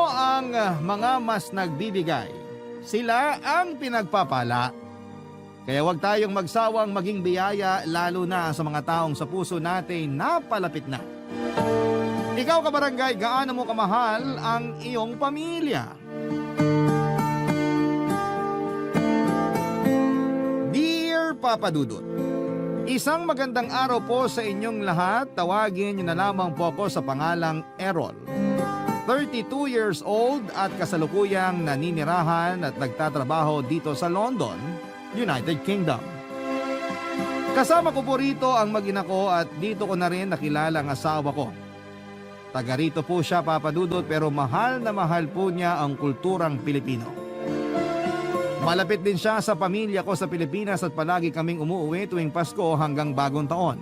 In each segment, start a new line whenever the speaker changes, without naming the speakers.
ang mga mas nagbibigay. Sila ang pinagpapala. Kaya huwag tayong magsawang maging biyaya lalo na sa mga taong sa puso natin napalapit na. Ikaw kabarangay, gaano mo kamahal ang iyong pamilya? Dear Papa Dudut, isang magandang araw po sa inyong lahat. Tawagin niyo na lamang po ako sa pangalang Errol. 32 years old at kasalukuyang naninirahan at nagtatrabaho dito sa London, United Kingdom. Kasama ko po rito ang mag-ina ko at dito ko na rin nakilala ang asawa ko. Taga rito po siya, Papa Dudut, pero mahal na mahal po niya ang kulturang Pilipino. Malapit din siya sa pamilya ko sa Pilipinas at palagi kaming umuwi tuwing Pasko hanggang Bagong Taon.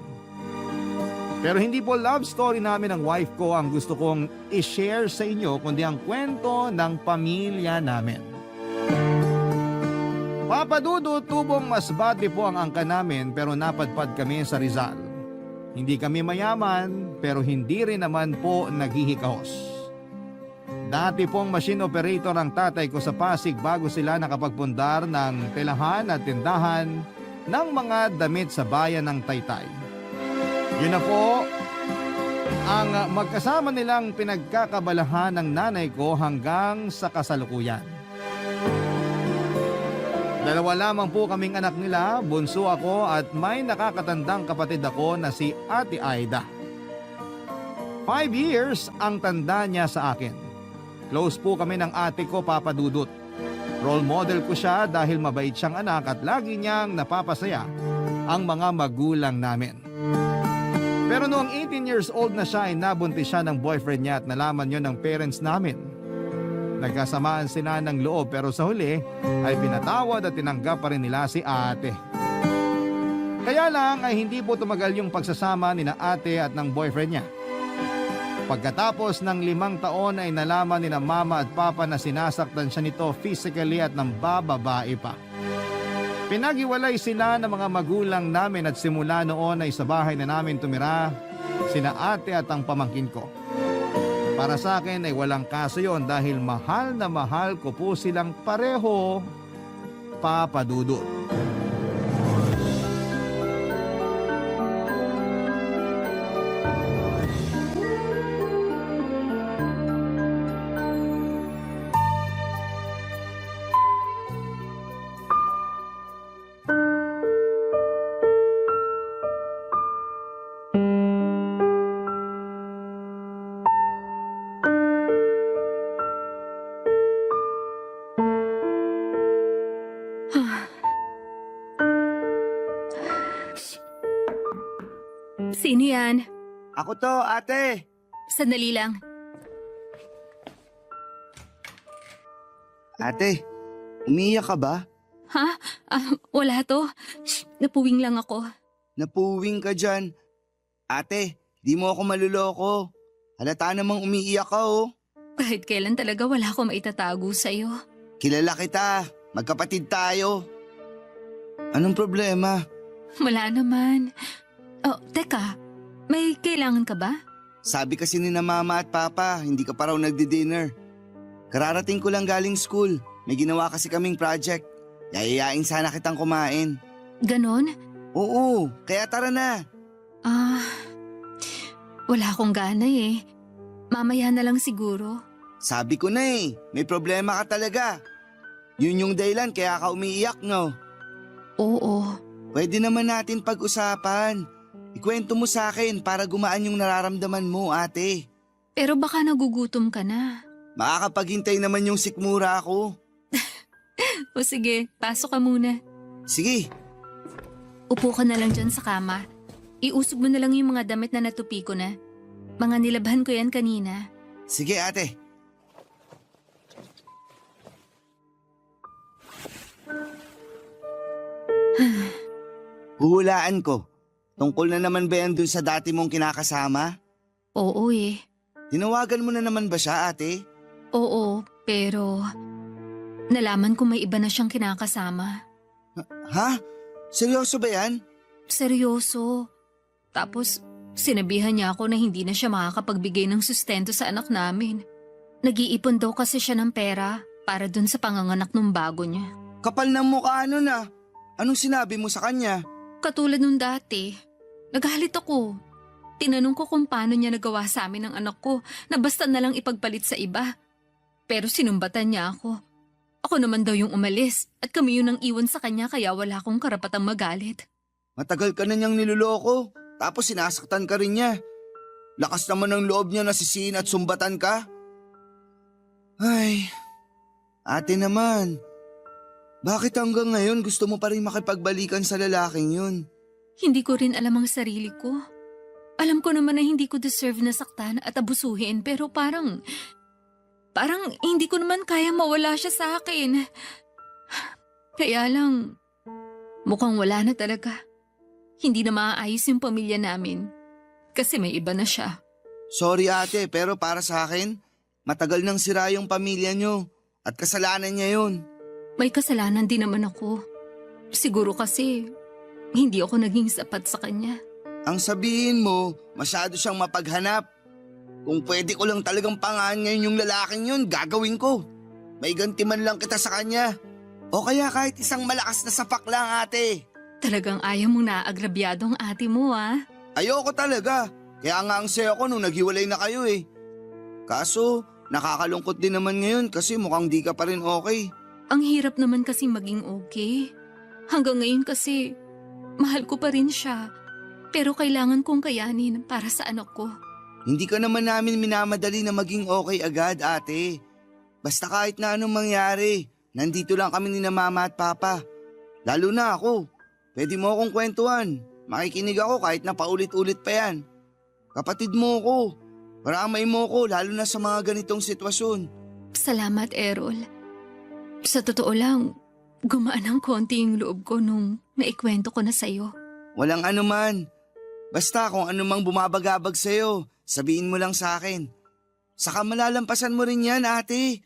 Pero hindi po love story namin ng wife ko ang gusto kong i-share sa inyo, kundi ang kwento ng pamilya namin. Papa Dudut, tubong masbate po ang angka namin pero napadpad kami sa Rizal. Hindi kami mayaman pero hindi rin naman po naghihikahos. Dati pong machine operator ang tatay ko sa Pasig bago sila nakapagpundar ng telahan at tindahan ng mga damit sa bayan ng Taytay. Yun na po ang magkasama nilang pinagkakabalahan ng nanay ko hanggang sa kasalukuyan. Dalawa lamang po kaming anak nila, bunso ako at may nakakatandang kapatid ako na si Ate Aida. 5 years ang tanda niya sa akin. Close po kami ng ate ko, Papa Dudut. Role model ko siya dahil mabait siyang anak at lagi niyang napapasaya ang mga magulang namin. Pero noong 18 years old na siya ay nabuntis siya ng boyfriend niya at nalaman yun ng parents namin. Nagkasamaan sila ng loob pero sa huli ay pinatawad at tinanggap pa rin nila si ate. Kaya lang ay hindi po tumagal yung pagsasama ni na ate at ng boyfriend niya. Pagkatapos ng 5 taon ay nalaman ni na mama at papa na sinasaktan siya nito physically at ng bababae pa. Pinaghiwalay sila ng mga magulang namin at simula noon ay sa bahay na namin tumira sina ate at ang pamangkin ko. Para sa akin ay walang kaso yon dahil mahal na mahal ko po silang pareho, Papa Dudut.
Sino yan?
Ako to, ate.
Sandali lang.
Ate, umiiyak ka ba?
Ha? Wala to. Shh, napuwing lang ako.
Napuwing ka dyan. Ate, di mo ako maluloko. Halata namang umiiyak ka oh.
Kahit kailan talaga wala akong maitatago sa'yo.
Kilala kita, magkapatid tayo. Anong problema?
Wala naman. Oh, teka. May kailangan ka ba?
Sabi kasi ni na mama at papa, hindi ka pa raw nagdi-dinner. Kararating ko lang galing school. May ginawa kasi kaming project. Yayayain sana kitang kumain.
Ganon?
Oo, kaya tara na.
Wala akong gana eh. Mamaya na lang siguro.
Sabi ko na eh, may problema ka talaga. Yun yung dahilan kaya ka umiiyak, no?
Oo.
Pwede naman natin pag-usapan. Ikwento mo sa akin para gumaan yung nararamdaman mo, ate.
Pero baka nagugutom ka na.
Makakapaghintay naman yung sikmura ko.
O sige, pasok ka muna.
Sige.
Upo ka na lang dyan sa kama. Iusog mo na lang yung mga damit na natupi ko na. Mga nilabhan ko yan kanina.
Sige, ate. Huhulaan ko. Tungkol na naman ba yan dun sa dati mong kinakasama?
Oo eh.
Tinawagan mo na naman ba siya, ate?
Oo, pero nalaman ko may iba na siyang kinakasama.
Ha? Seryoso ba yan?
Seryoso. Tapos sinabihan niya ako na hindi na siya makakapagbigay ng sustento sa anak namin. Nag-iipon daw kasi siya ng pera para dun sa panganganak ng bago niya.
Kapal ng mukha ano na. Anong sinabi mo sa kanya?
Katulad nung dati, nagalit ako. Tinanong ko kung paano niya nagawa sa amin ng anak ko na basta na lang ipagpalit sa iba. Pero sinumbatan niya ako. Ako naman daw yung umalis at kami yung nang iwan sa kanya kaya wala akong karapatang magalit.
Matagal ka na niyang niloloko, tapos sinasaktan ka rin niya. Lakas naman ng loob niya na sisihin at sumbatan ka. Ay, ate naman. Bakit hanggang ngayon gusto mo pa rin makipagbalikan sa lalaking yun?
Hindi ko rin alam ang sarili ko. Alam ko naman na hindi ko deserve na saktan at abusuhin pero parang hindi ko naman kaya mawala siya sa akin. Kaya lang, mukhang wala na talaga. Hindi na maaayos yung pamilya namin kasi may iba na siya.
Sorry ate, pero para sa akin, matagal nang sira yung pamilya niyo at kasalanan niya yun.
May kasalanan din naman ako. Siguro kasi hindi ako naging sapat sa kanya.
Ang sabihin mo, masyado siyang mapaghanap. Kung pwede ko lang talagang pangahan ngayon yung lalaking yun, gagawin ko. May ganti man lang kita sa kanya. O kaya kahit isang malakas na sapak lang ate.
Talagang ayaw mong naagrabyado ang ate mo
Ayoko talaga. Kaya nga ang saya ko nung naghiwalay na kayo eh. Kaso, nakakalungkot din naman ngayon kasi mukhang di ka pa rin okay.
Ang hirap naman kasi maging okay. Hanggang ngayon kasi, mahal ko pa rin siya. Pero kailangan kong kayanin para sa anak ko.
Hindi ka naman namin minamadali na maging okay agad ate. Basta kahit na anong mangyari, nandito lang kami ni na mama at papa. Lalo na ako. Pwede mo akong kwentuhan. Makikinig ako kahit na paulit-ulit pa yan. Kapatid mo ko. Paramay mo ko lalo na sa mga ganitong sitwasyon.
Salamat, Errol. Sa totoo lang, gumaan ng konti yung loob ko nung naikwento ko na sa'yo.
Walang anuman. Basta kung anumang bumabagabag sa'yo, sabihin mo lang sa akin. Saka malalampasan mo rin yan ate.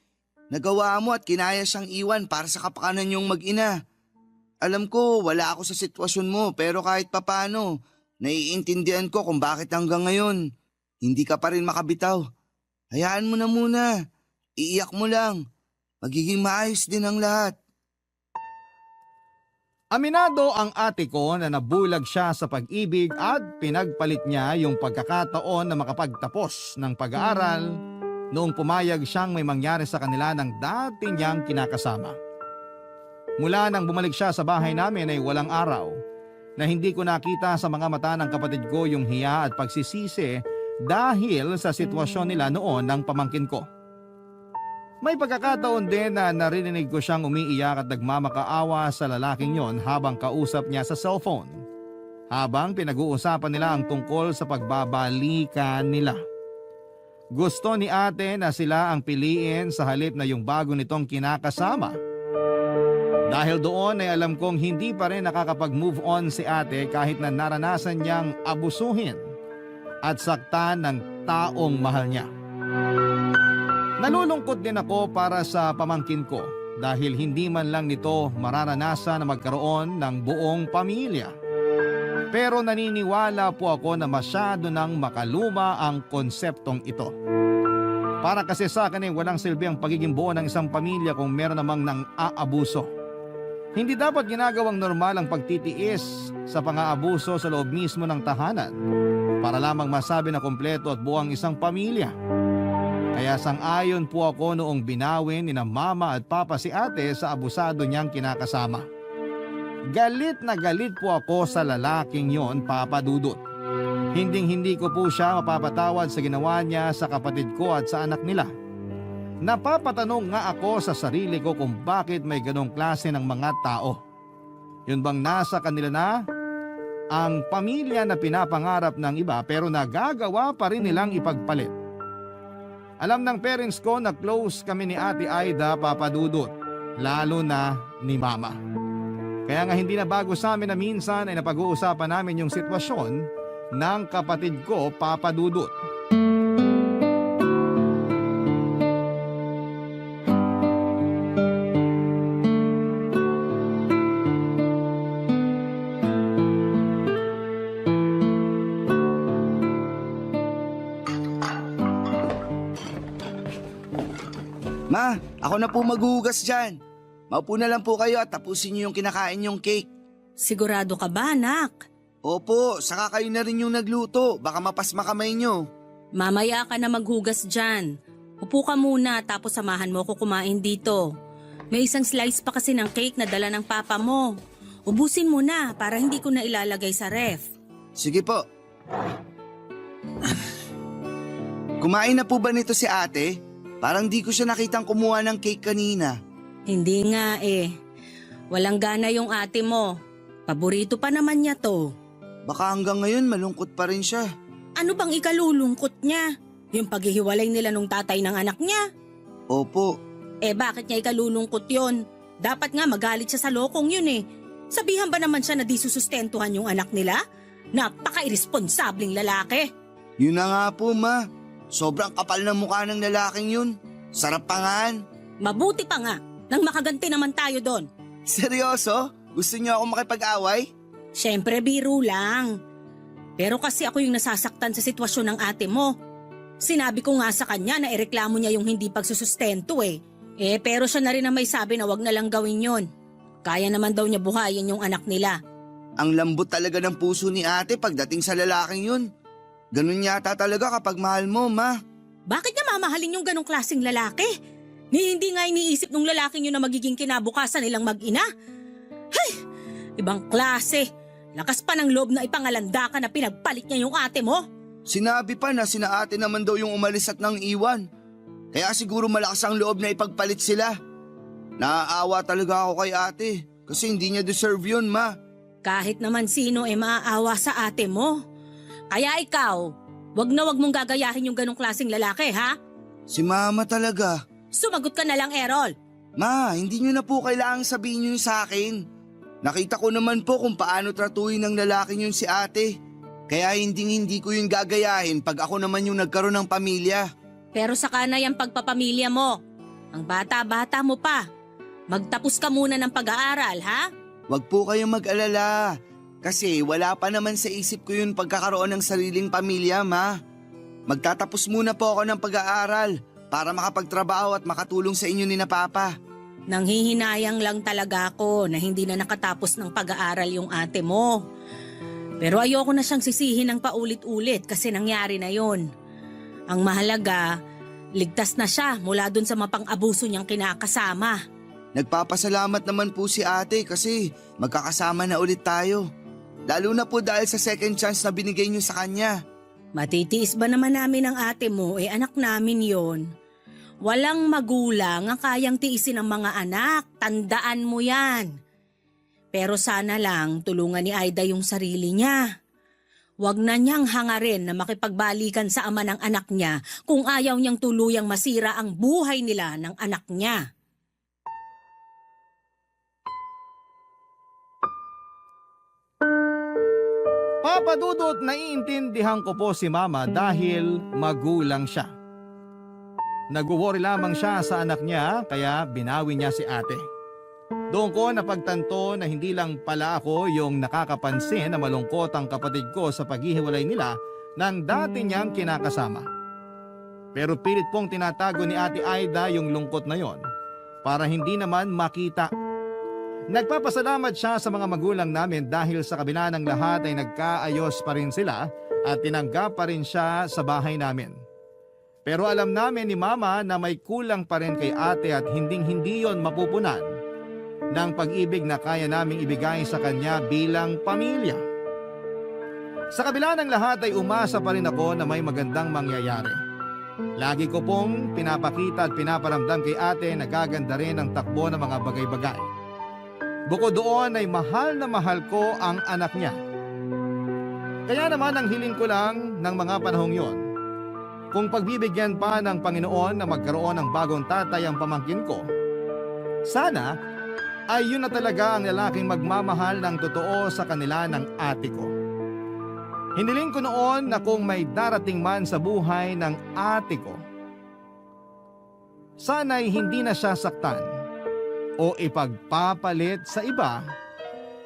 Nagawa mo at kinaya siyang iwan para sa kapakanan niyong mag-ina. Alam ko wala ako sa sitwasyon mo pero kahit papano, naiintindihan ko kung bakit hanggang ngayon hindi ka pa rin makabitaw. Hayaan mo na muna. Iiyak mo lang. Magiging maayos din ang lahat.
Aminado ang ate ko na nabulag siya sa pag-ibig at pinagpalit niya yung pagkakataon na makapagtapos ng pag-aaral noong pumayag siyang may mangyari sa kanila ng dati niyang kinakasama. Mula nang bumalik siya sa bahay namin ay walang araw na hindi ko nakita sa mga mata ng kapatid ko yung hiya at pagsisisi dahil sa sitwasyon nila noon ng pamangkin ko. May pagkakataon din na narinig ko siyang umiiyak at nagmamakaawa sa lalaking yon habang kausap niya sa cellphone. Habang pinag-uusapan nila ang tungkol sa pagbabalikan nila. Gusto ni ate na sila ang piliin sa halip na yung bago nitong kinakasama. Dahil doon ay alam kong hindi pa rin nakakapag-move on si ate kahit na naranasan niyang abusuhin at saktan ng taong mahal niya. Nalulungkot din ako para sa pamangkin ko dahil hindi man lang nito mararanasan na magkaroon ng buong pamilya. Pero naniniwala po ako na masyado nang makaluma ang konseptong ito. Para kasi sa akin ay walang silbi ang pagiging buo ng isang pamilya kung meron namang nang aabuso. Hindi dapat ginagawang normal ang pagtitiis sa pang-aabuso sa loob mismo ng tahanan para lamang masabi na kompleto at buo ang isang pamilya. Kaya sang-ayon po ako noong binawin ni na mama at papa si ate sa abusado niyang kinakasama. Galit na galit po ako sa lalaking yon, Papa Dudut. Hinding-hindi ko po siya mapapatawad sa ginawa niya sa kapatid ko at sa anak nila. Napapatanong nga ako sa sarili ko kung bakit may ganong klase ng mga tao. Yun bang nasa kanila na ang pamilya na pinapangarap ng iba pero nagagawa pa rin nilang ipagpalit. Alam ng parents ko na close kami ni Ate Aida, Papa Dudut, lalo na ni Mama. Kaya nga hindi na bago sa amin na minsan ay napag-uusapan namin yung sitwasyon ng kapatid ko, Papa Dudut.
Ma, ako na po maghuhugas dyan. Maupo na lang po kayo at tapusin niyo yung kinakain yung cake.
Sigurado ka ba, anak?
Opo, saka kayo na rin yung nagluto. Baka mapasma kamay niyo.
Mamaya ka na maghugas dyan. Upo ka muna tapos samahan mo ko kumain dito. May isang slice pa kasi ng cake na dala ng papa mo. Ubusin mo na para hindi ko na ilalagay sa ref.
Sige po. Kumain na po ba nito si ate? Parang di ko siya nakitang kumuha ng cake kanina.
Hindi nga eh. Walang gana yung ate mo. Paborito pa naman niya to.
Baka hanggang ngayon malungkot pa rin siya.
Ano bang ikalulungkot niya? Yung paghihiwalay nila nung tatay ng anak niya?
Opo.
Eh bakit niya ikalulungkot yon? Dapat nga magalit siya sa lokong yun eh. Sabihan ba naman siya na di susustentuhan yung anak nila? Napaka-irresponsabling lalaki.
Yun na nga po, ma. Sobrang kapal ng mukha ng lalaking yun. Sarap pangaan.
Mabuti pa nga nang makaganti naman tayo doon.
Seryoso? Gusto niyo ako makipag-away?
Siyempre biro lang. Pero kasi ako yung nasasaktan sa sitwasyon ng ate mo. Sinabi ko nga sa kanya na ireklamo niya yung hindi pagsusustento eh. Pero siya na rin ang may sabi na wag na lang gawin yon. Kaya naman daw niya buhayin yung anak nila.
Ang lambot talaga ng puso ni ate pagdating sa lalaking yun. Ganun yata talaga kapag mahal mo, ma.
Bakit niya mamahalin yung ganong klaseng lalaki? Ni hindi nga iniisip nung lalaking yun na magiging kinabukasan nilang mag-ina? Hay! Ibang klase. Lakas pa ng loob na ipangalanda ka na pinagpalit niya yung ate mo.
Sinabi pa na sina ate naman daw yung umalis at nang iwan. Kaya siguro malakas ang loob na ipagpalit sila. Naaawa talaga ako kay ate kasi hindi niya deserve yun, ma.
Kahit naman sino maaawa sa ate mo. Kaya ikaw, wag na wag mong gagayahin yung ganong klaseng lalaki, ha?
Si mama talaga.
Sumagot ka na lang, Errol.
Ma, hindi niyo na po kailangang sabihin yun sa akin. Nakita ko naman po kung paano tratuhin ng lalaking yun si ate. Kaya hindi ko yun gagayahin pag ako naman yung nagkaroon ng pamilya.
Pero saka na yung pagpapamilya mo. Ang bata-bata mo pa. Magtapos ka muna ng pag-aaral, ha?
Wag po kayong mag-alala. Kasi wala pa naman sa isip ko yun pagkakaroon ng sariling pamilya, ma. Magtatapos muna po ako ng pag-aaral para makapagtrabaho at makatulong sa inyo ni na papa.
Nanghihinayang lang talaga ako na hindi na nakatapos ng pag-aaral yung ate mo. Pero ayoko na siyang sisihin ng paulit-ulit kasi nangyari na yon. Ang mahalaga, ligtas na siya mula dun sa mapang-abuso niyang kinakasama.
Nagpapasalamat naman po si ate kasi magkakasama na ulit tayo. Lalo na po dahil sa second chance na binigay niyo sa kanya.
Matitiis ba naman namin ang ate mo? Anak namin yon. Walang magulang ang kayang tiisin ng mga anak. Tandaan mo yan. Pero sana lang tulungan ni Aida yung sarili niya. Huwag na niyang hangarin na makipagbalikan sa ama ng anak niya kung ayaw niyang tuluyang masira ang buhay nila ng anak niya.
Papa Dudut, naiintindihan ko po si Mama dahil magulang siya. Nag-worry lamang siya sa anak niya kaya binawi niya si ate. Doon ko napagtanto na hindi lang pala ako yung nakakapansin na malungkot ang kapatid ko sa paghihiwalay nila ng dati niyang kinakasama. Pero pilit pong tinatago ni Ate Aida yung lungkot na yon para hindi naman makita. Nagpapasalamat siya sa mga magulang namin dahil sa kabila ng lahat ay nagkaayos pa rin sila at tinanggap pa rin siya sa bahay namin. Pero alam namin ni Mama na may kulang pa rin kay ate at hinding-hindi yon mapupunan ng pag-ibig na kaya naming ibigay sa kanya bilang pamilya. Sa kabila ng lahat ay umasa pa rin ako na may magandang mangyayari. Lagi ko pong pinapakita at pinaparamdam kay ate na gaganda rin ang takbo ng mga bagay-bagay. Bukod doon ay mahal na mahal ko ang anak niya. Kaya naman ang hiling ko lang ng mga panahong yon, kung pagbibigyan pa ng Panginoon na magkaroon ng bagong tatay ang pamangkin ko, sana ay yun na talaga ang lalaking magmamahal ng totoo sa kanila ng ate ko. Hiniling ko noon na kung may darating man sa buhay ng ate ko, sana'y hindi na siya saktan o ipagpapalit sa iba,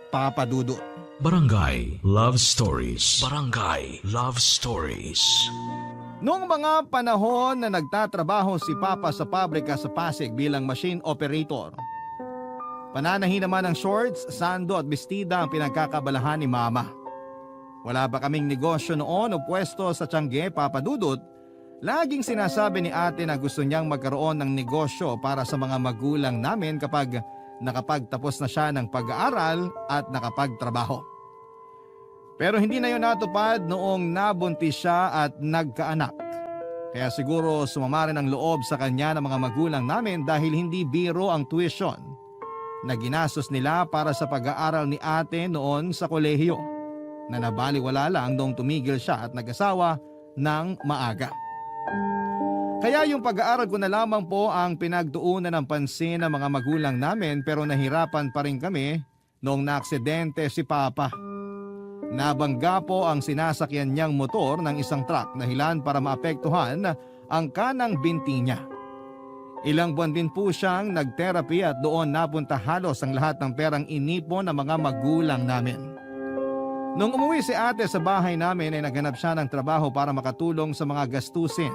Papa Dudut.
Barangay Love Stories. Barangay Love Stories.
Noong mga panahon na nagtatrabaho si Papa sa pabrika sa Pasig bilang machine operator, pananahin naman ng shorts, sando at bestida ang pinagkakabalahan ni Mama. Wala ba kaming negosyo noon o pwesto sa Tiangge, Papa Dudut? Laging sinasabi ni ate na gusto niyang magkaroon ng negosyo para sa mga magulang namin kapag nakapagtapos na siya ng pag-aaral at nakapagtrabaho. Pero hindi na yun natupad noong nabuntis siya at nagkaanak. Kaya siguro sumama rin ang loob sa kanya ng mga magulang namin dahil hindi biro ang tuition na ginastos nila para sa pag-aaral ni ate noon sa kolehiyo, na nabaliwala lang noong tumigil siya at nag-asawa ng maaga. Kaya yung pag-aaral ko na lamang po ang pinagtuunan ng pansin ng mga magulang namin, pero nahirapan pa rin kami noong naaksidente si Papa. Nabangga po ang sinasakyan niyang motor ng isang truck, dahilan para maapektuhan ang kanang binti niya. Ilang buwan din po siyang nag-therapy at doon napunta halos ang lahat ng perang inipon ng mga magulang namin. Nung umuwi si ate sa bahay namin ay naghanap siya ng trabaho para makatulong sa mga gastusin.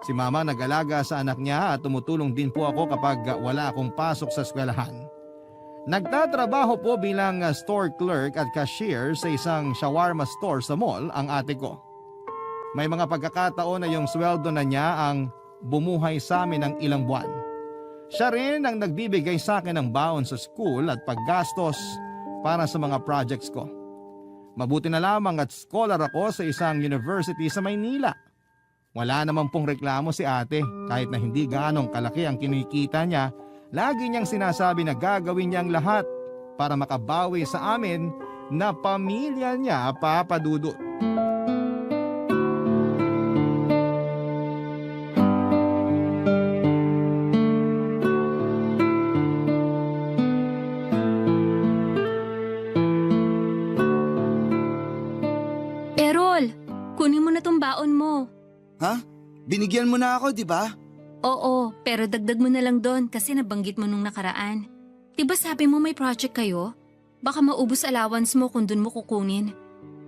Si Mama nag-alaga sa anak niya at tumutulong din po ako kapag wala akong pasok sa eskwelahan. Nagtatrabaho po bilang store clerk at cashier sa isang shawarma store sa mall ang ate ko. May mga pagkakataon na yung sweldo na niya ang bumuhay sa amin ng ilang buwan. Siya rin ang nagbibigay sa akin ng baon sa school at paggastos para sa mga projects ko. Mabuti na lamang at scholar ako sa isang university sa Maynila. Wala naman pong reklamo si ate kahit na hindi ganong kalaki ang kinikita niya. Lagi niyang sinasabi na gagawin niyang lahat para makabawi sa amin na pamilya niya, Papa Dudut.
Errol, kunin mo na tong baon mo.
Ha? Binigyan mo na ako, di ba?
Oo, pero dagdag mo na lang doon kasi nabanggit mo nung nakaraan. Diba sabi mo may project kayo? Baka maubos allowance mo kung dun mo kukunin.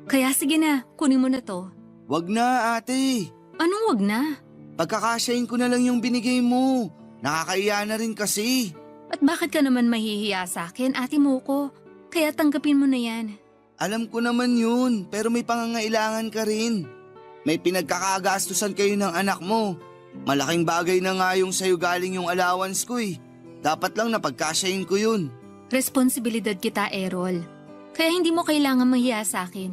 Kaya sige na, kunin mo na to.
Wag na, ate.
Anong wag na?
Pagkakasyahin ko na lang yung binigay mo. Nakakaiya na rin kasi.
At bakit ka naman mahihiya sa akin, ate mo ko? Kaya tanggapin mo na yan.
Alam ko naman yun, pero may pangangailangan ka rin. May pinagkakagastusan kayo ng anak mo. Malaking bagay na nga yung sa'yo galing yung allowance ko eh. Dapat lang napagkasyahin ko yun.
Responsibilidad kita, Errol. Kaya hindi mo kailangan mahiya sa akin.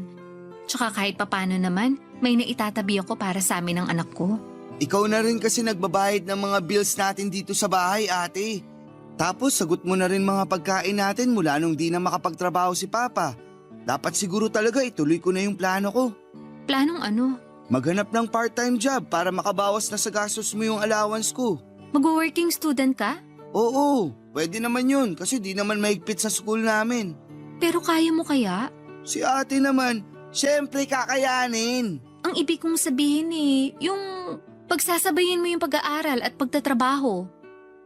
Tsaka kahit papano naman, may naitatabi ako para sa amin ng anak ko.
Ikaw na rin kasi nagbabayad ng mga bills natin dito sa bahay, ate. Tapos sagot mo na rin mga pagkain natin mula nung di na makapagtrabaho si Papa. Dapat siguro talaga ituloy ko na yung plano ko.
Planong ano?
Maghanap ng part-time job para makabawas na sa gastos mo yung allowance ko.
Mag-working student ka?
Oo, pwede naman yun kasi di naman mahigpit sa school namin.
Pero kaya mo kaya?
Si ate naman, syempre kakayanin.
Ang ibig kong sabihin yung pagsasabayin mo yung pag-aaral at pagtatrabaho.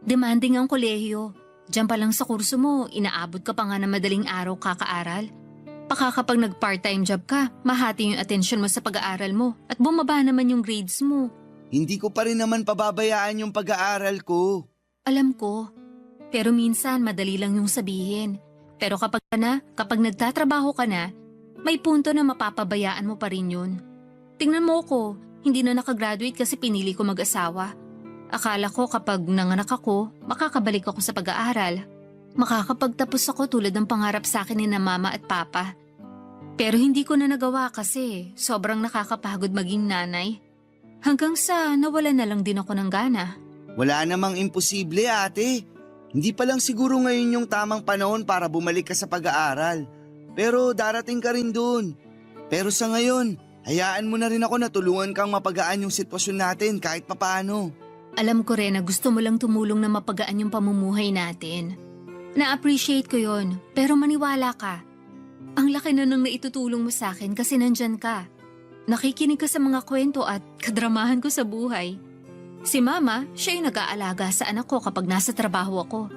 Demanding ang kolehiyo. Diyan pa lang sa kurso mo, inaabot ka pa nga na madaling araw kakaaral. Baka kapag nag-part-time job ka, mahati yung atensyon mo sa pag-aaral mo at bumaba naman yung grades mo.
Hindi ko pa rin naman pababayaan yung pag-aaral ko.
Alam ko. Pero minsan madali lang yung sabihin. Pero kapag nagtatrabaho ka na, may punto na mapapabayaan mo pa rin yun. Tingnan mo ko, hindi na nakagraduate kasi pinili ko mag-asawa. Akala ko kapag nanganak ako, makakabalik ako sa pag-aaral. Makakapagtapos ako tulad ng pangarap sa akin ni na Mama at Papa. Pero hindi ko na nagawa kasi sobrang nakakapagod maging nanay. Hanggang sa nawala na lang din ako ng gana.
Wala namang imposible, ate. Hindi pa lang siguro ngayon yung tamang panahon para bumalik ka sa pag-aaral. Pero darating ka rin dun. Pero sa ngayon, hayaan mo na rin ako na tulungan kang mapagaan yung sitwasyon natin kahit papaano.
Alam ko rin na gusto mo lang tumulong na mapagaan yung pamumuhay natin. Na-appreciate ko yon, pero maniwala ka. Ang laki na nang naitutulong mo sa akin kasi nandyan ka. Nakikinig ka sa mga kwento at kadramahan ko sa buhay. Si Mama, siya yung nag-aalaga sa anak ko kapag nasa trabaho ako.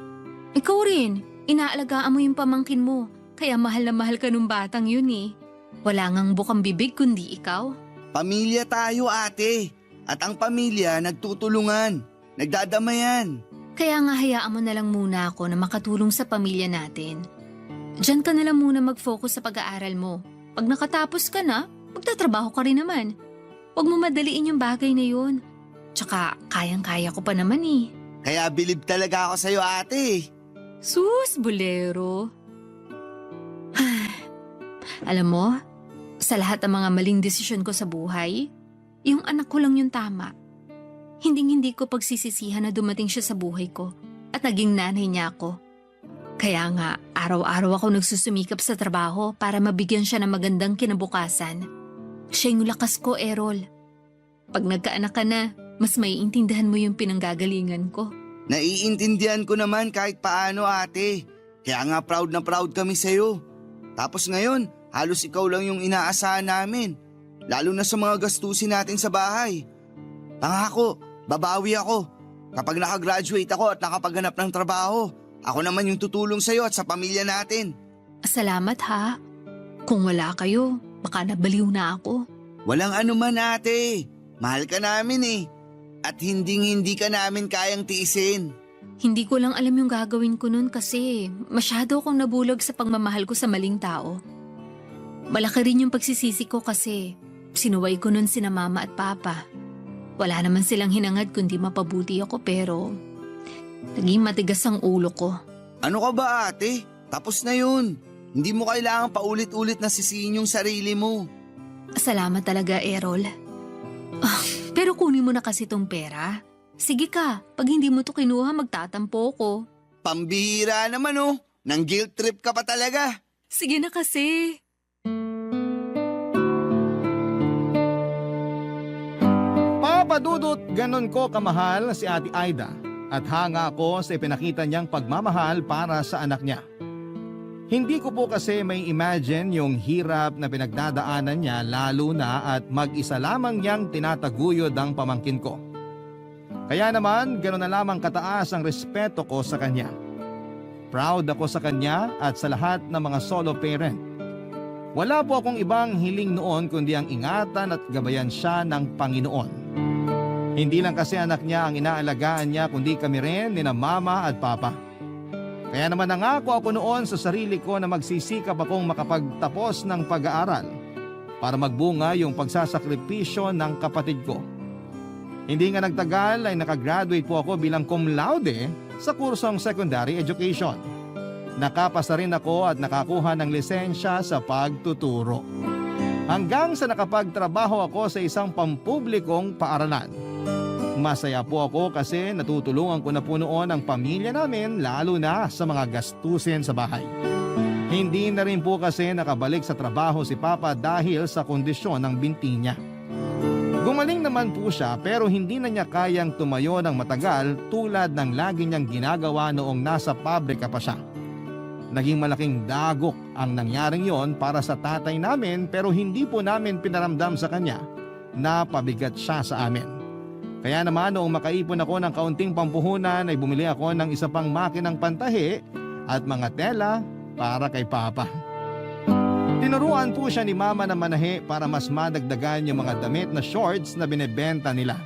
Ikaw rin, inaalagaan mo yung pamangkin mo, kaya mahal na mahal ka nung batang yun eh. Wala ngang bukang bibig kundi ikaw.
Pamilya tayo, ate. At ang pamilya nagtutulungan, nagdadamayan.
Kaya nga hayaan mo na lang muna ako na makatulong sa pamilya natin. Diyan ka na lang muna mag-focus sa pag-aaral mo. Pag nakatapos ka na, magtatrabaho ka rin naman. Huwag mo madaliin yung bagay na yun. Tsaka kayang-kaya ko pa naman eh.
Kaya bilib talaga ako sa'yo, ate.
Sus, bolero. Alam mo, sa lahat ng mga maling desisyon ko sa buhay, yung anak ko lang yung tama. Hinding-hindi ko pagsisisihan na dumating siya sa buhay ko at naging nanay niya ako. Kaya nga, araw-araw ako nagsusumikap sa trabaho para mabigyan siya ng magandang kinabukasan. Siya yung lakas ko, Errol. Pag nagkaanak ka na, mas maiintindihan mo yung pinanggagalingan ko.
Naiintindihan ko naman kahit paano, ate. Kaya nga proud na proud kami sa'yo. Tapos ngayon, halos ikaw lang yung inaasahan namin. Lalo na sa mga gastusin natin sa bahay. Pangako, babawi ako. Kapag nakagraduate ako at nakapaghanap ng trabaho, ako naman yung tutulong sa'yo at sa pamilya natin.
Salamat ha. Kung wala kayo, baka nabaliw na ako.
Walang anuman, ate. Mahal ka namin eh. At hindi ka namin kayang tiisin.
Hindi ko lang alam yung gagawin ko nun kasi masyado akong nabulag sa pagmamahal ko sa maling tao. Malaki rin yung pagsisisi ko kasi sinuway ko nun sina mama at papa. Wala naman silang hinangad kundi mapabuti ako pero naging matigas ang ulo ko.
Ano ka ba, ate? Tapos na yun. Hindi mo kailangang paulit-ulit na sisihin yung sarili mo.
Salamat talaga, Errol. Pero kunin mo na kasi tong pera. Sige ka, pag hindi mo to kinuha magtatampo ko.
Pambihira naman oh. Nang guilt trip ka pa talaga.
Sige na kasi.
Papadudot, ganon ko kamahal si Ate Aida at hanga ako sa ipinakita niyang pagmamahal para sa anak niya. Hindi ko po kasi may imagine yung hirap na pinagdadaanan niya lalo na at mag-isa lamang niyang tinataguyod ang pamangkin ko. Kaya naman, gano'n na lamang kataas ang respeto ko sa kanya. Proud ako sa kanya at sa lahat ng mga solo parent. Wala po akong ibang hiling noon kundi ang ingatan at gabayan siya ng Panginoon. Hindi lang kasi anak niya ang inaalagaan niya kundi kami rin ni na mama at papa. Kaya naman nangako ako noon sa sarili ko na magsisikap akong makapagtapos ng pag-aaral para magbunga yung pagsasakripisyo ng kapatid ko. Hindi nga nagtagal ay nakagraduate po ako bilang cum laude sa kursong secondary education. Nakapasa rin ako at nakakuha ng lisensya sa pagtuturo. Hanggang sa nakapagtrabaho ako sa isang pampublikong paaralan. Masaya po ako kasi natutulungan ko na po noon ang pamilya namin lalo na sa mga gastusin sa bahay. Hindi na rin po kasi nakabalik sa trabaho si Papa dahil sa kondisyon ng binti niya. Gumaling naman po siya pero hindi na niya kayang tumayo ng matagal tulad ng lagi niyang ginagawa noong nasa pabrika pa siya. Naging malaking dagok ang nangyaring yon para sa tatay namin pero hindi po namin pinaramdam sa kanya na pabigat siya sa amin. Kaya naman noong makaipon ako ng kaunting pampuhunan ay bumili ako ng isa pang makinang pantahi at mga tela para kay Papa. Tinuruan po siya ni Mama na manahi para mas madagdagan yung mga damit na shorts na binebenta nila.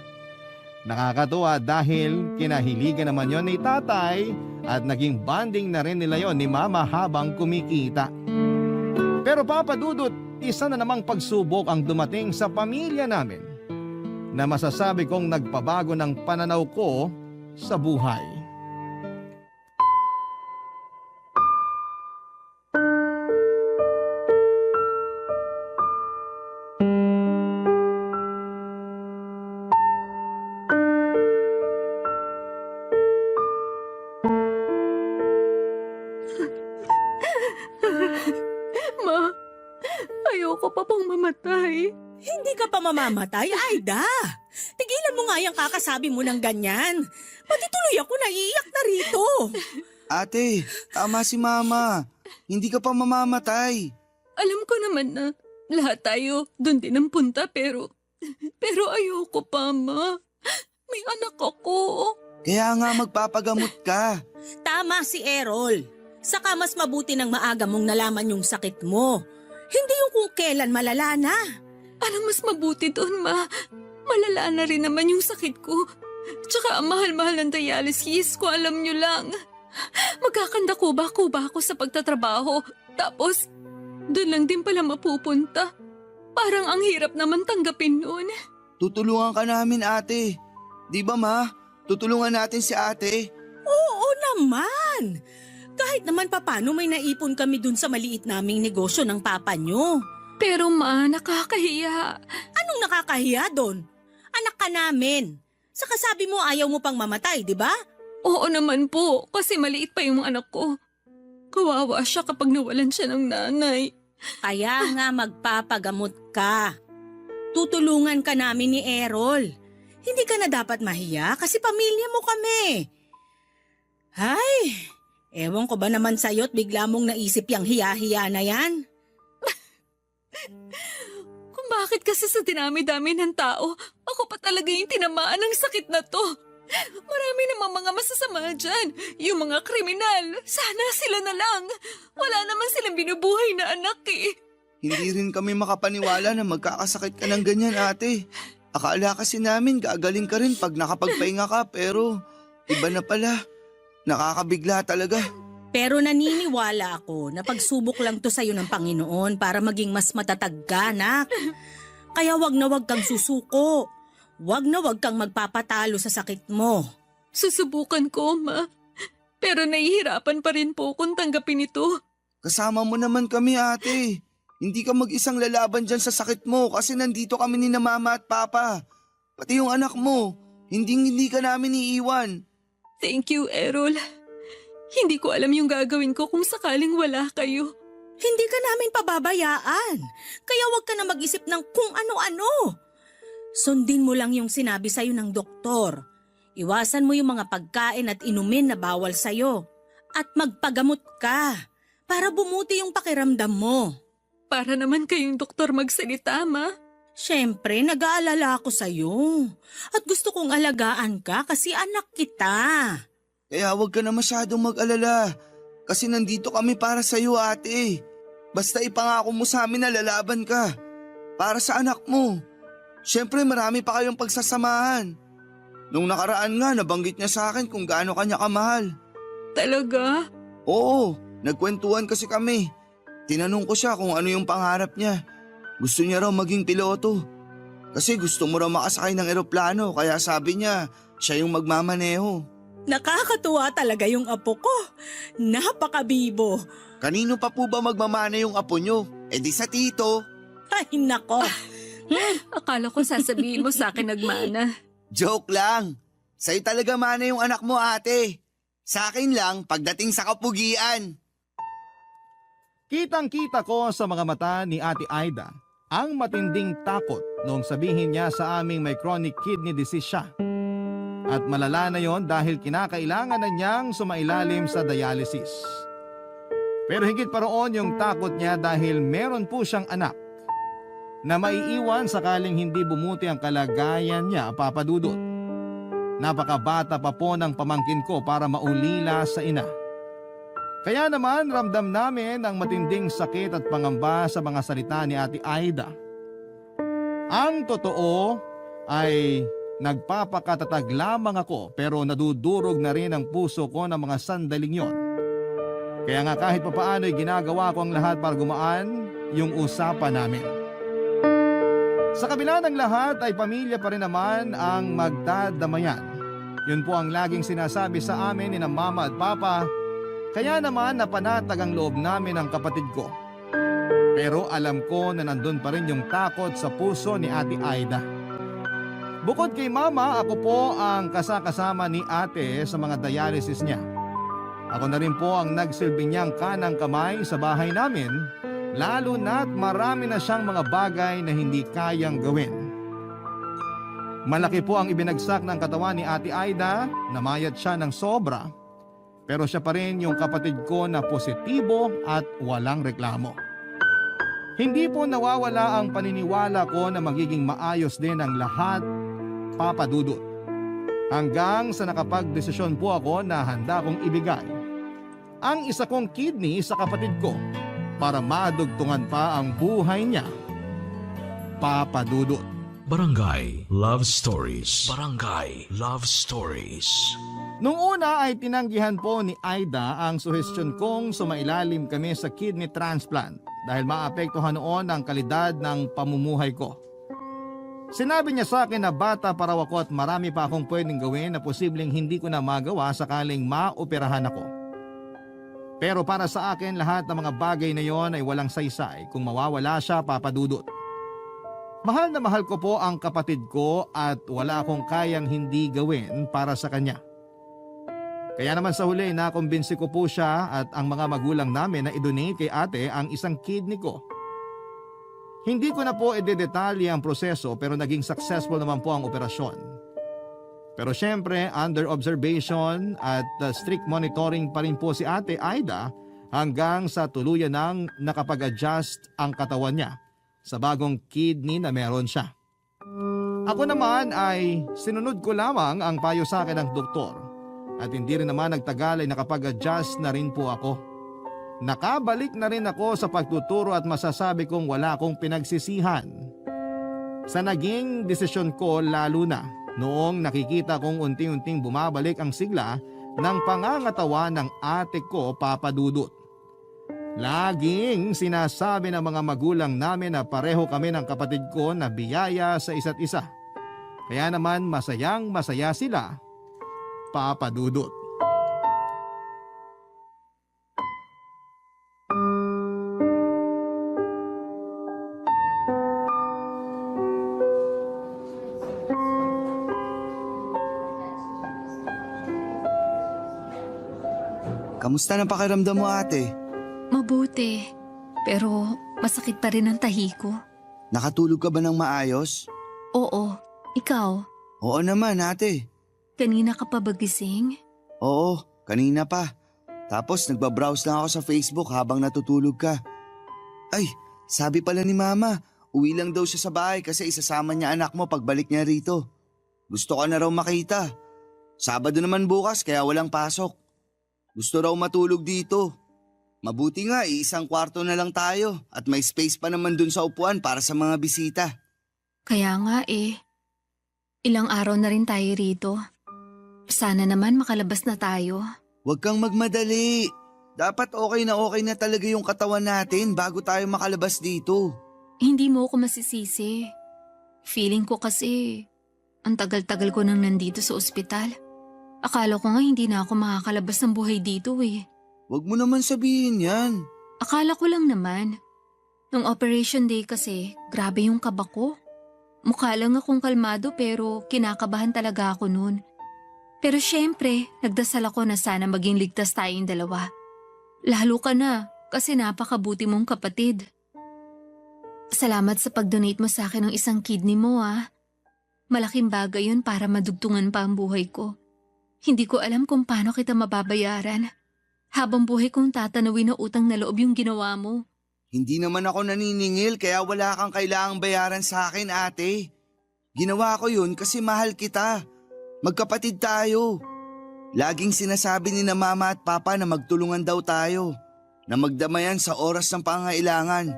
Nakakatuwa dahil kinahiligan naman yon ni tatay at naging bonding na rin nila yon ni Mama habang kumikita. Pero Papa Dudut, isa na namang pagsubok ang dumating sa pamilya namin na masasabi kong nagpabago ng pananaw ko sa buhay.
Ma, ayoko pa pang mamatay.
Hindi ka pa mamamatay, Aida. Tigilan mo nga yung kakasabi mo ng ganyan. Pati tuloy ako naiiyak na rito.
Ate, tama si Mama. Hindi ka pa mamamatay.
Alam ko naman na lahat tayo doon din ang punta pero ayoko pa, Ma. May anak ako.
Kaya nga magpapagamot ka.
Tama si Errol. Saka mas mabuti ng maaga mong nalaman yung sakit mo. Hindi yung kung kailan malala na.
Anong mas mabuti doon, Ma? Malala na rin naman yung sakit ko. Tsaka ang mahal-mahal ng dialysis ko, alam nyo lang. Magkakanda kuba-kuba ako sa pagtatrabaho. Tapos, doon lang din pala mapupunta. Parang ang hirap naman tanggapin noon.
Tutulungan ka namin, ate. Di ba, ma? Tutulungan natin si ate.
Oo naman. Kahit naman papano may naipon kami dun sa maliit naming negosyo ng papa nyo.
Pero Ma, nakakahiya.
Anong nakakahiya doon? Anak ka namin. Saka sabi mo ayaw mo pang mamatay, di ba?
Oo naman po, kasi maliit pa yung mga anak ko. Kawawa siya kapag nawalan siya ng nanay.
Kaya nga magpapagamot ka. Tutulungan ka namin ni Errol. Hindi ka na dapat mahiya kasi pamilya mo kami. Ay, ewan ko ba naman sa'yo't bigla mong naisip yung hiya-hiya na yan?
Kung bakit kasi sa dinami-dami ng tao, ako pa talaga yung tinamaan ng sakit na to. Marami namang mga masasama dyan. Yung mga kriminal, sana sila na lang. Wala naman silang binubuhay na anak eh.
Hindi rin kami makapaniwala na magkakasakit ka ng ganyan, ate. Akala kasi namin gagaling ka rin pag nakapagpahinga ka pero iba na pala. Nakakabigla talaga.
Pero naniniwala ako na pagsubok lang to sa'yo ng Panginoon para maging mas matatag ka, anak. Kaya wag na wag kang susuko. Wag na wag kang magpapatalo sa sakit mo.
Susubukan ko, Ma. Pero nahihirapan pa rin po kung tanggapin ito.
Kasama mo naman kami, ate. Hindi ka mag-isang lalaban dyan sa sakit mo kasi nandito kami ni na mama at papa. Pati yung anak mo, hindi ka namin iiwan.
Thank you, Errol. Hindi ko alam yung gagawin ko kung sakaling wala kayo.
Hindi ka namin pababayaan. Kaya wag ka na mag-isip ng kung ano-ano. Sundin mo lang yung sinabi sa'yo ng doktor. Iwasan mo yung mga pagkain at inumin na bawal sa'yo. At magpagamot ka para bumuti yung pakiramdam mo.
Para naman kayong doktor magsalita, Ma.
Siyempre, nag-aalala ako sa'yo. At gusto kong alagaan ka kasi anak kita.
Kaya huwag ka na masyadong mag-alala kasi nandito kami para sa'yo, ate. Basta ipangako mo sa amin na lalaban ka para sa anak mo. Siyempre marami pa kayong pagsasamahan. Nung nakaraan nga nabanggit niya sa akin kung gaano kanya kamahal.
Talaga?
Oo, nagkwentuhan kasi kami. Tinanong ko siya kung ano yung pangarap niya. Gusto niya raw maging piloto. Kasi gusto mo raw makasakay ng eroplano kaya sabi niya siya yung magmamaneho.
Nakakatuwa talaga yung apo ko. Napakabibo.
Kanino pa po ba magmamana yung apo niyo? Eh di sa tito.
Ay nako.
Akala ko sasabihin mo sa akin nagmana.
Joke lang. Sa'yo talaga mana yung anak mo, ate. Sa akin lang pagdating sa kapugian.
Kitang-kita ko sa mga mata ni Ate Aida ang matinding takot noong sabihin niya sa aming may chronic kidney disease siya. At malala na yon dahil kinakailangan na niyang sumailalim sa dialysis. Pero higit pa roon yung takot niya dahil meron po siyang anak na maiiwan sakaling hindi bumuti ang kalagayan niya, Papa Dudut. Napakabata pa po ng pamangkin ko para maulila sa ina. Kaya naman ramdam namin ang matinding sakit at pangamba sa mga salita ni Ate Aida. Ang totoo ay nagpapakatatag lamang ako pero nadudurog na rin ang puso ko ng mga sandaling yon. Kaya nga kahit papaano ay ginagawa ko ang lahat para gumaan yung usapan namin. Sa kabila ng lahat ay pamilya pa rin naman ang magdadamayan. Yun po ang laging sinasabi sa amin ni na mama at papa. Kaya naman napanatag ang loob namin ng kapatid ko. Pero alam ko na nandun pa rin yung takot sa puso ni Ate Aida. Bukod kay mama, ako po ang kasakasama ni ate sa mga dialysis niya. Ako na rin po ang nagsilbi niyang kanang kamay sa bahay namin, lalo na't marami na siyang mga bagay na hindi kayang gawin. Malaki po ang ibinagsak ng katawan ni Ate Aida, namayat siya ng sobra. Pero siya pa rin yung kapatid ko na positibo at walang reklamo. Hindi po nawawala ang paniniwala ko na magiging maayos din ang lahat, Papa Dudut. Hanggang sa nakapagdesisyon po ako na handa kong ibigay ang isa kong kidney sa kapatid ko para madugtungan pa ang buhay niya. Papa Dudut.
Barangay Love Stories. Barangay Love Stories.
Nung una ay tinanggihan po ni Aida ang suhestyon kong sumailalim kami sa kidney transplant dahil maapektuhan noon ang kalidad ng pamumuhay ko. Sinabi niya sa akin na bata pa raw ako at marami pa akong pwedeng gawin na posibleng hindi ko na magawa sakaling maoperahan ako. Pero para sa akin lahat ng mga bagay na yon ay walang saysay kung mawawala siya, Papa Dudut. Mahal na mahal ko po ang kapatid ko at wala akong kayang hindi gawin para sa kanya. Kaya naman sa huli nakumbinsi ko po siya at ang mga magulang namin na i-donate kay ate ang isang kidney ko. Hindi ko na po i-detalye ang proseso pero naging successful naman po ang operasyon. Pero syempre under observation at strict monitoring pa rin po si ate Aida hanggang sa tuluyan nang nakapag-adjust ang katawan niya sa bagong kidney na meron siya. Ako naman ay sinunod ko lamang ang payo sa akin ng doktor. At hindi rin naman nagtagal ay nakapag-adjust na rin po ako. Nakabalik na rin ako sa pagtuturo at masasabi kong wala akong pinagsisihan. Sa naging desisyon ko lalo na noong nakikita kong unti-unting bumabalik ang sigla ng pangangatawa ng ate ko, Papa Dudut. Laging sinasabi ng mga magulang namin na pareho kami ng kapatid ko na biyaya sa isa't isa. Kaya naman masayang masaya sila, Papa Dudut.
Kamusta na pakiramdam mo, ate?
Mabuti. Pero masakit pa rin ang tahi ko.
Nakatulog ka ba ng maayos?
Oo. Ikaw?
Oo naman, ate.
Kanina ka pa ba gising?
Oo, kanina pa. Tapos nagbabrowse lang ako sa Facebook habang natutulog ka. Ay, sabi pala ni Mama, uwi lang daw siya sa bahay kasi isasama niya anak mo pagbalik niya rito. Gusto ka na raw makita. Sabado naman bukas kaya walang pasok. Gusto raw matulog dito. Mabuti nga, isang kwarto na lang tayo at may space pa naman dun sa upuan para sa mga bisita.
Kaya nga eh. Ilang araw na rin tayo rito. Sana naman makalabas na tayo.
Huwag kang magmadali. Dapat okay na talaga yung katawan natin bago tayo makalabas dito.
Hindi mo ako masisisi. Feeling ko kasi ang tagal-tagal ko nang nandito sa ospital. Akala ko nga hindi na ako makakalabas ng buhay dito eh.
Huwag mo naman sabihin yan.
Akala ko lang naman. Nung operation day kasi, grabe yung kaba ko. Mukha lang akong kalmado pero kinakabahan talaga ako noon. Pero syempre, nagdasal ako na sana maging ligtas tayong dalawa. Lalo ka na kasi napakabuti mong kapatid. Salamat sa pag-donate mo sa akin ng isang kidney mo ah. Malaking bagay yun para madugtungan pa ang buhay ko. Hindi ko alam kung paano kita mababayaran. Habang buhay kong tatanawin na utang na loob yung ginawa mo.
Hindi naman ako naniningil kaya wala kang kailangang bayaran sa akin, ate. Ginawa ko yun kasi mahal kita. Magkapatid tayo. Laging sinasabi ni na Mama at Papa na magtulungan daw tayo. Na magdamayan sa oras ng pangailangan.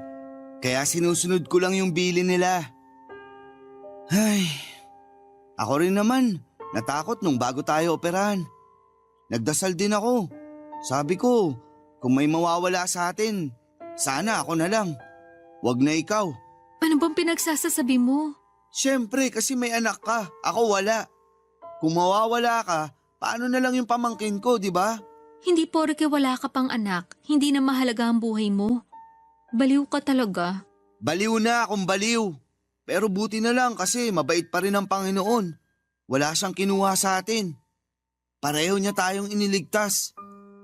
Kaya sinusunod ko lang yung bilin nila. Ay, ako rin naman. Natakot nung bago tayo operahan. Nagdasal din ako. Sabi ko, kung may mawawala sa atin, sana ako na lang. Wag na ikaw.
Ano bang pinagsasasabi mo?
Siyempre kasi may anak ka, ako wala. Kung mawawala ka, paano na lang yung pamangkin ko, di ba?
Hindi porke wala ka pang anak, hindi na mahalaga ang buhay mo. Baliw ka talaga.
Baliw na akong baliw. Pero buti na lang kasi mabait pa rin ang Panginoon. Wala siyang kinuha sa atin. Pareho niya tayong iniligtas.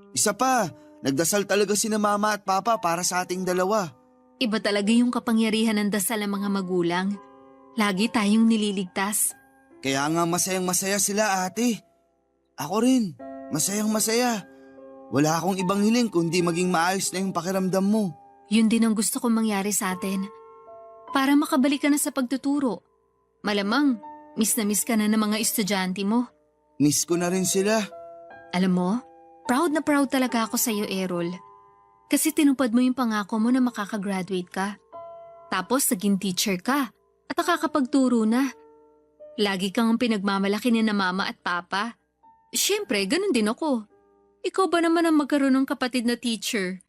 Isa pa, nagdasal talaga sina Mama at Papa para sa ating dalawa.
Iba talaga yung kapangyarihan ng dasal ng mga magulang. Lagi tayong nililigtas.
Kaya nga masayang masaya sila, ate. Ako rin, masayang masaya. Wala akong ibang hiling kundi maging maayos na yung pakiramdam mo.
Yun din ang gusto kong mangyari sa atin. Para makabalik ka na sa pagtuturo. Malamang, miss na miss ka na ng mga estudyante mo.
Miss ko na rin sila.
Alam mo, proud na proud talaga ako sa iyo, Errol. Kasi tinupad mo yung pangako mo na makakagraduate ka. Tapos naging teacher ka. At nakakapagturo na. Lagi kang pinagmamalaki ni na mama at papa. Siyempre, ganun din ako. Ikaw ba naman ang magkaroon ng kapatid na teacher?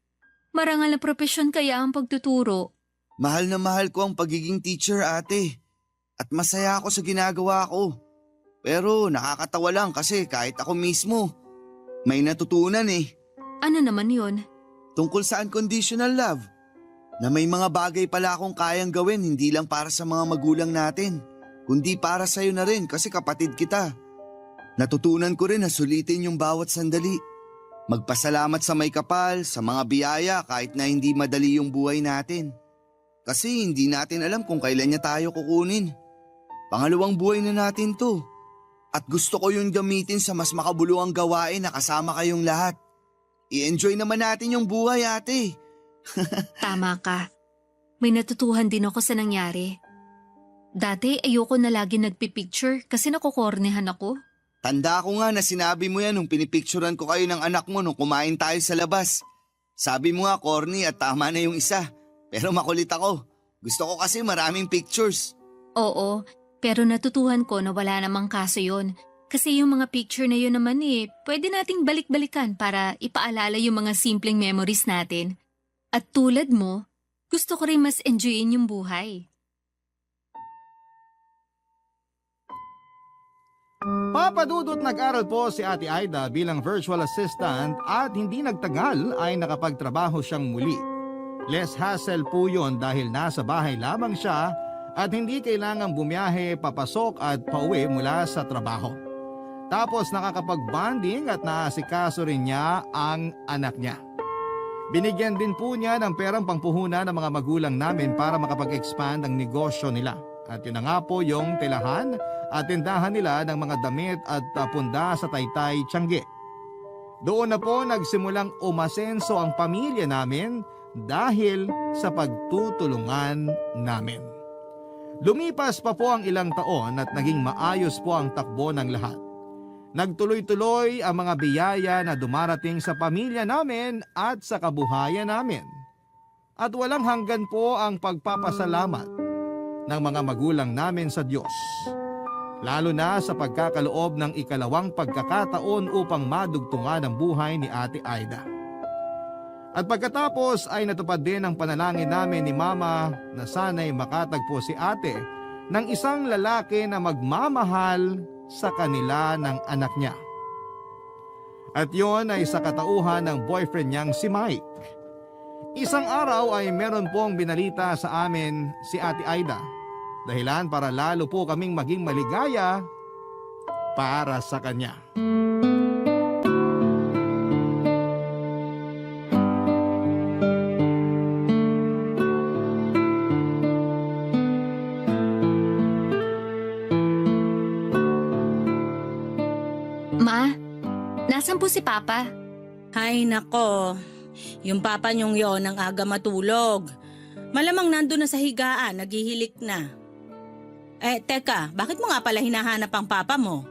Marangal na propesyon kaya ang pagtuturo.
Mahal na mahal ko ang pagiging teacher, ate. At masaya ako sa ginagawa ko. Pero nakakatawa lang kasi kahit ako mismo, may natutunan eh.
Ano naman yon?
Tungkol sa unconditional love. Na may mga bagay pala akong kayang gawin hindi lang para sa mga magulang natin, kundi para sa'yo na rin kasi kapatid kita. Natutunan ko rin na sulitin yung bawat sandali. Magpasalamat sa may kapal, sa mga biyaya kahit na hindi madali yung buhay natin. Kasi hindi natin alam kung kailan niya tayo kukunin. Pangalawang buhay na natin to. At gusto ko yung gamitin sa mas makabuluhang gawain na kasama kayong lahat. I-enjoy naman natin yung buhay, ate.
Tama ka. May natutuhan din ako sa nangyari. Dati ayoko na lagi nagpipicture kasi nakukornehan ako.
Tanda ko nga na sinabi mo yan nung pinipicturan ko kayo ng anak mo nung kumain tayo sa labas. Sabi mo nga corny at tama na yung isa. Pero makulit ako. Gusto ko kasi maraming pictures.
Oo, pero natutuhan ko na wala namang kaso yon. Kasi yung mga picture na yun naman pwede nating balik-balikan para ipaalala yung mga simpleng memories natin. At tulad mo, gusto ko rin mas enjoyin yung buhay.
Papadudot nag-aral po si Ate Aida bilang virtual assistant at hindi nagtagal ay nakapagtrabaho siyang muli. Less hassle po yun dahil nasa bahay lamang siya at hindi kailangang bumiyahe, papasok at pauwi mula sa trabaho. Tapos nakakapag-bonding at naasikaso rin niya ang anak niya. Binigyan din po niya ng perang pangpuhunan ng mga magulang namin para makapag-expand ang negosyo nila. At yun na nga po yung telahan at tindahan nila ng mga damit at punda sa Taytay, Tiangge. Doon na po nagsimulang umasenso ang pamilya namin dahil sa pagtutulungan namin. Lumipas pa po ang ilang taon at naging maayos po ang takbo ng lahat. Nagtuloy-tuloy ang mga biyaya na dumarating sa pamilya namin at sa kabuhayan namin. At walang hanggan po ang pagpapasalamat ng mga magulang namin sa Diyos. Lalo na sa pagkakaloob ng ikalawang pagkakataon upang madugtungan ang buhay ni Ate Aida. At pagkatapos ay natupad din ang panalangin namin ni Mama na sana'y makatagpo si Ate ng isang lalaki na magmamahal sa kanila ng anak niya. At yon ay sa katauhan ng boyfriend niyang si Mike. Isang araw ay meron pong binalita sa amin si Ate Aida. Dahilan para lalo po kaming maging maligaya para sa kanya.
Ma, nasan po si Papa?
Ay nako, yung papa niyong yon ang aga matulog. Malamang nandun na sa higaan, naghihilik na. Teka, bakit mo nga pala hinahanap ang papa mo?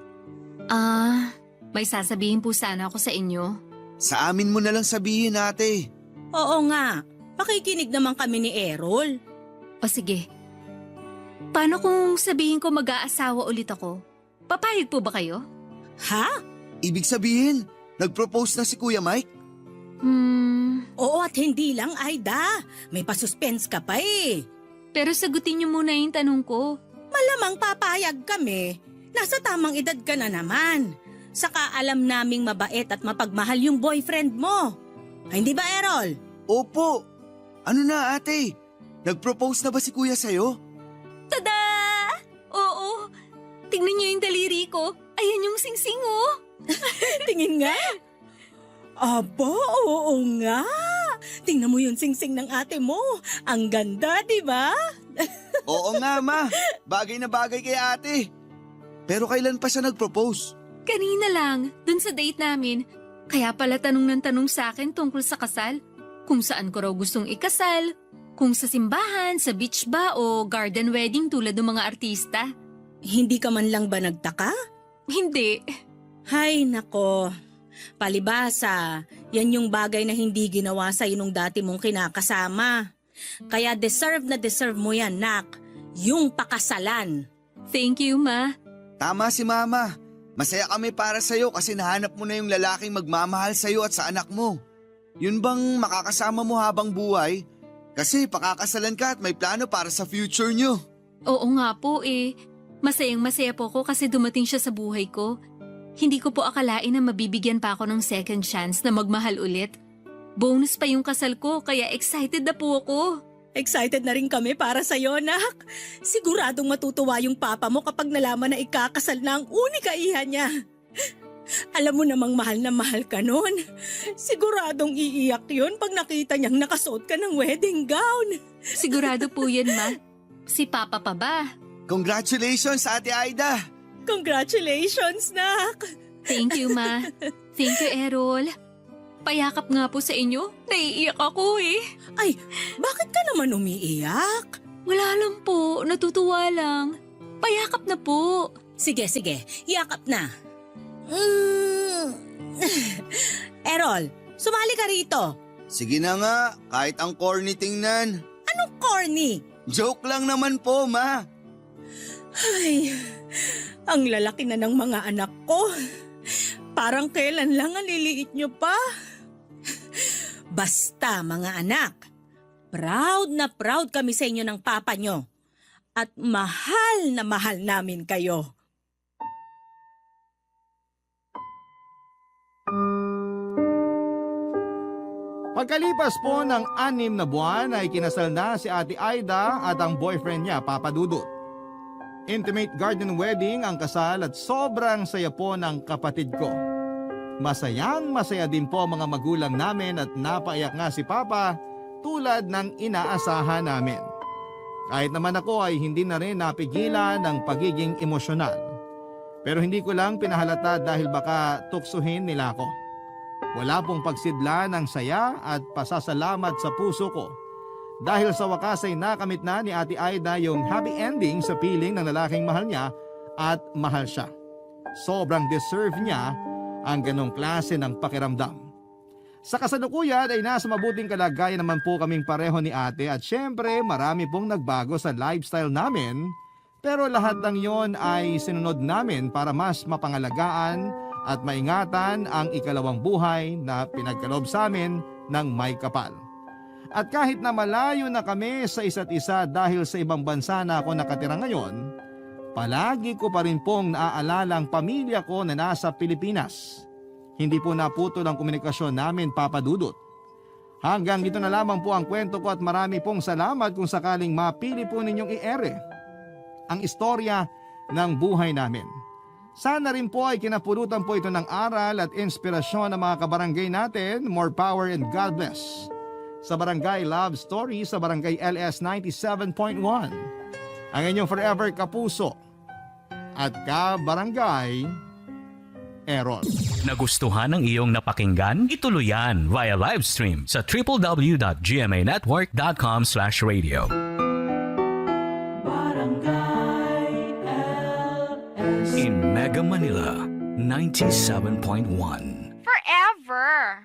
May sasabihin po sana ako sa inyo.
Sa amin mo na lang sabihin, ate.
Oo nga, makikinig naman kami ni Errol.
O sige. Paano kung sabihin ko mag-aasawa ulit ako? Papayag po ba kayo?
Ha?
Ibig sabihin, nag-propose na si Kuya Mike?
Oo at hindi lang, Aida. May pasuspense ka pa eh.
Pero sagutin niyo muna yung tanong ko.
Malamang papayag kami. Nasa tamang edad ka na naman. Saka alam naming mabait at mapagmahal yung boyfriend mo. Ay, hindi ba, Errol?
Opo. Ano na, ate? Nag-propose na ba si Kuya sa'yo?
Tada! Oo. Tingnan niyo yung daliri ko. Ayan yung singsing oh.
Tingin nga. Aba, oo nga. Tingnan mo yung singsing ng ate mo. Ang ganda, di ba?
Oo nga, ma. Bagay na bagay kay ate. Pero kailan pa siya nag-propose?
Kanina lang, dun sa date namin. Kaya pala tanong ng tanong sa akin tungkol sa kasal. Kung saan ko raw gustong ikasal. Kung sa simbahan, sa beach ba o garden wedding tulad ng mga artista.
Hindi ka man lang ba nagtaka?
Hindi.
Hay nako. Palibasa, yan yung bagay na hindi ginawa sa nung dati mong kinakasama. Kaya deserve na deserve mo yan, nak. yung pakasalan.
Thank you, Ma.
Tama si Mama. Masaya kami para sa'yo kasi nahanap mo na yung lalaking magmamahal sa'yo at sa anak mo. Yun bang makakasama mo habang buhay? Kasi pakakasalan ka at may plano para sa future nyo.
Oo nga po eh. Masayang-masaya po ako kasi dumating siya sa buhay ko. Hindi ko po akalain na mabibigyan pa ako ng second chance na magmahal ulit. Bonus pa yung kasal ko kaya excited na po ako.
Excited na rin kami para sa'yo, anak. Siguradong matutuwa yung papa mo kapag nalaman na ikakasal na ang unika iha niya. Alam mo namang mahal na mahal ka nun. Siguradong iiyak yun pag nakita niyang nakasuot ka ng wedding gown.
Sigurado po yan, Ma. Si Papa pa ba?
Congratulations, Ate Aida!
Congratulations, nak!
Thank you, Ma. Thank you, Errol. Payakap nga po sa inyo. Naiiyak ako eh.
Ay, bakit ka naman umiiyak?
Wala lang po. Natutuwa lang. Payakap na po.
Sige, yakap na. Errol, sumali ka rito.
Sige na nga, kahit ang corny tingnan.
Anong corny?
Joke lang naman po, Ma.
Ay, ang lalaki na ng mga anak ko. Parang kailan lang ang liliit nyo pa. Basta mga anak, proud na proud kami sa inyo ng papa nyo. At mahal na mahal namin kayo.
Pagkalipas po ng 6 na buwan ay kinasal na si Ate Aida at ang boyfriend niya, Papa Dudut. Intimate garden wedding ang kasal at sobrang saya po ng kapatid ko. Masayang-masaya din po mga magulang namin at napaiyak nga si Papa tulad ng inaasahan namin. Kahit naman ako ay hindi na rin napigilan ng pagiging emosyonal. Pero hindi ko lang pinahalata dahil baka tuksuhin nila ako. Wala pong pagsidla ng saya at pasasalamat sa puso ko. Dahil sa wakas ay nakamit na ni Ate Aida yung happy ending sa piling ng lalaking mahal niya at mahal siya. Sobrang deserve niya ang ganong klase ng pakiramdam. Sa kasalukuyan ay nasa mabuting kalagayan naman po kaming pareho ni ate at syempre marami pong nagbago sa lifestyle namin. Pero lahat ng yon ay sinunod namin para mas mapangalagaan at maingatan ang ikalawang buhay na pinagkaloob sa amin ng may kapal. At kahit na malayo na kami sa isa't isa dahil sa ibang bansa na ako nakatira ngayon, palagi ko pa rin pong naaalala ang pamilya ko na nasa Pilipinas. Hindi po naputol ang komunikasyon namin, Papa Dudut. Hanggang dito na lamang po ang kwento ko at marami pong salamat kung sakaling mapili po ninyong i-ere ang istorya ng buhay namin. Sana rin po ay kinapulutan po ito ng aral at inspirasyon ng mga kabarangay natin. More power and God bless. Sa Barangay Love Stories sa Barangay LS 97.1. Ang inyong forever kapuso at kabarangay, Errol.
Nagustuhan ng iyong napakinggan? Ituloy yan via live stream sa www.gmanetwork.com/radio. In Mega Manila, 97.1.
Forever.